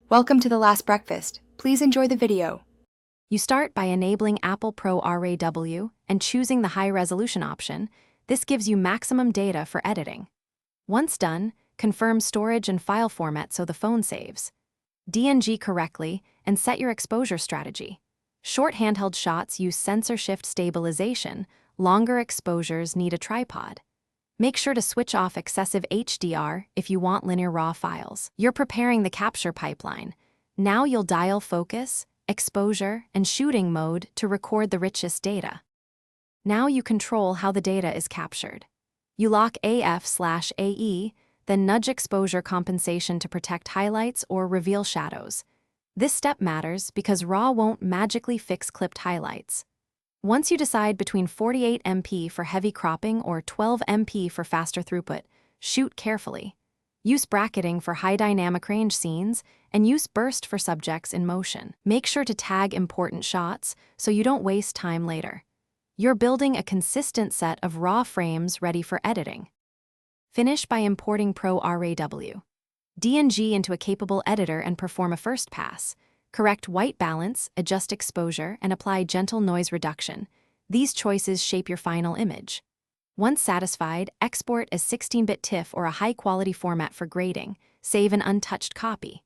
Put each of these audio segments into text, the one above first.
Welcome to The Last Breakfast. Please enjoy the video. You start by enabling Apple Proraw and choosing the high-resolution option. This gives you maximum data for editing. Once done, confirm storage and file format so the phone saves. DNG correctly and set your exposure strategy. Short handheld shots use sensor shift stabilization. Longer exposures need a tripod. Make sure to switch off excessive HDR if you want linear RAW files. You're preparing the capture pipeline. Now you'll dial focus, exposure, and shooting mode to record the richest data. Now you control how the data is captured. You lock AF/AE, then nudge exposure compensation to protect highlights or reveal shadows. This step matters because RAW won't magically fix clipped highlights. Once you decide between 48 MP for heavy cropping or 12 MP for faster throughput, shoot carefully. Use bracketing for high dynamic range scenes and use burst for subjects in motion. Make sure to tag important shots so you don't waste time later. You're building a consistent set of RAW frames ready for editing. Finish by importing Proraw. DNG into a capable editor and perform a first pass. Correct white balance, adjust exposure, and apply gentle noise reduction. These choices shape your final image. Once satisfied, export as 16-bit TIFF or a high-quality format for grading. Save an untouched copy.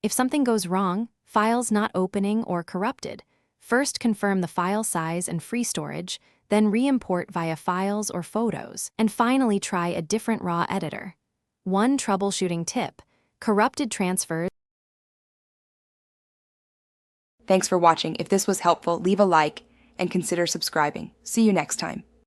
If something goes wrong, files not opening or corrupted, first confirm the file size and free storage, then re-import via files or photos, and finally try a different RAW editor. One troubleshooting tip: corrupted transfers. Thanks for watching. If this was helpful, leave a like and consider subscribing. See you next time.